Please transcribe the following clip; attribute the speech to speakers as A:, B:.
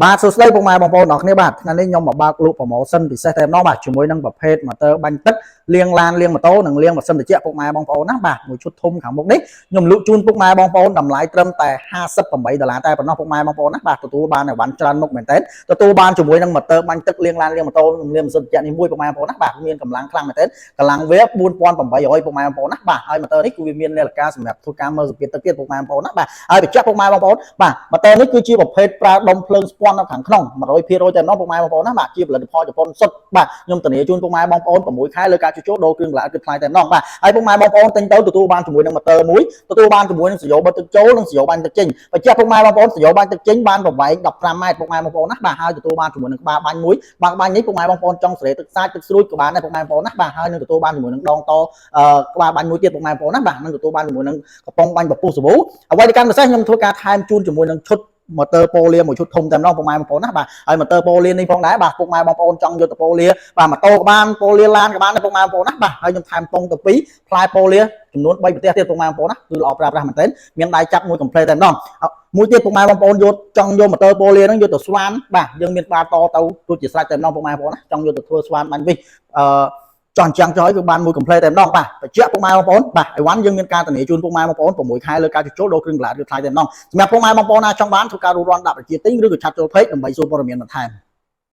A: បាទសួស្តីពុកម៉ែបងប្អូនអរគ្នាបាទថ្ងៃនេះខ្ញុំមកបើកលក់ promotion ពិសេសតែម្ដងបាទជាមួយនឹងប្រភេទ motor បាញ់ទឹកលាងឡានលាងម៉ូតូនិងលាងម៉ាស៊ីនត្រជាក់ពុកម៉ែបងប្អូនណាបាទមួយឈុតធំខាងមុខនេះខ្ញុំលក់ជូនពុកម៉ែបងប្អូនតម្លៃត្រឹមតែ$58តែប៉ុណ្ណោះពុកម៉ែបងប្អូនណាបាទទទួលបានអីវ៉ាន់ច្រើនមុខមែនតើទទួលបានជាមួយនឹង motor បាញ់ទឹកលាងឡានលាងម៉ូតូនិងលាងម៉ាស៊ីនត្រជាក់នេះមួយពុកម៉ែបងប្អូនណាបាទមានកម្លាំងខ្លាំងមែនតើកម្លាំងវា4800ពុកម៉ែបងប្អូនណាបាទហើយ motor នេះគឺវាមាននាឡិកាសម្រាប់ធ្វើការមើលសម្ពាធទឹកទៀតពុកម៉ែបងប្អូនណាបាទហើយបញ្ជាក់ពុកម៉ែបងប្អូនបាទ motor នេះគឺជាប្រភេទប្រើដុំភ្លើងស្ពាន់នៅខាងក្នុង100%តែម្ដងពុកម៉ែបងប្អូនណាបាទជាផលិតផលជប៉ុនសុទ្ធបាទខ្ញុំធានាជូនពុកម៉ែបងប្អូន6ខែលើការជួសជុលដូរគ្រឿងបន្លាស់គឺថ្លៃតែម្ដងបាទហើយពុកម៉ែបងប្អូនទិញទៅទទួលបានជាមួយនឹង motor មួយទទួលបានជាមួយនឹងសយោបិទទឹកចូលនិងសយោបាញ់ទឹកចេញបញ្ជាក់ពុកម៉ែបងប្អូនសយោបាញ់ទឹកចេញបានប្រវែង15ម៉ែត្រពុកម៉ែបងប្អូនណាបាទហើយទទួលបានជាមួយនឹងក្បាលបាញ់មួយក្បាលបាញ់នេះពុកម៉ែបងប្អូនចង់ស្រេទឹកសាច់ទឹកស្រួចក៏បានដែរពុកម៉ែបងប្អូនណាបាទហើយនឹងទទួលបានជាមួយនឹងដងតក្បាលបាញ់មួយទៀតពុកម៉ែបងប្អូនណាបាទនឹងទទួលបានជាមួយនឹងកំប៉ុងបាញ់ពពុះសាប៊ូអ្វីដែលកាន់ពិសេសខ្ញុំធ្វើការថែមជូនជាមួយនឹងឈុត motor ប៉ូលាមួយឈុតធំតែម្ដងពុកម៉ែបងប្អូនណាបាទហើយ motor ប៉ូលានេះផងដែរបាទពុកម៉ែបងប្អូនចង់យកទៅប៉ូលាបាទម៉ូតូក៏បានប៉ូលាឡានក៏បានដែរពុកម៉ែបងប្អូនណាបាទហើយខ្ញុំថែមពងទៅ2ផ្លែប៉ូលាចំនួន3ប្រទេសទៀតពុកម៉ែបងប្អូនណាគឺល្អប្រើប្រាស់មែនទែនមានដៃចាប់មួយ complete តែម្ដងមួយទៀតពុកម៉ែបងប្អូនយកចង់យក motor ប៉ូលាហ្នឹងយកទៅស្វានបាទយើងមានក្បាលតទៅរួចជាស្រេចតែម្ដងពុកម៉ែបងប្អូនណាចង់យកទៅធ្វើស្វានបាញ់វិញចង់ចាំចោលគឺបានមួយ complete តែម្ដងបាទបញ្ជាក់ពុកម៉ែបងប្អូនបាទអីវ៉ាន់យើងមានការធានាជូនពុកម៉ែបងប្អូន6ខែលើការជួសជុលដូរគ្រឿងបន្លាស់ឬថ្លៃតែម្ដងសម្រាប់ពុកម៉ែបងប្អូនណាចង់បានធ្វើការរួចរាន់ដាក់ប្រជាទិញឬក៏ឆាត់ចូល page ដើម្បីសួរព័ត៌មានបន្ថែម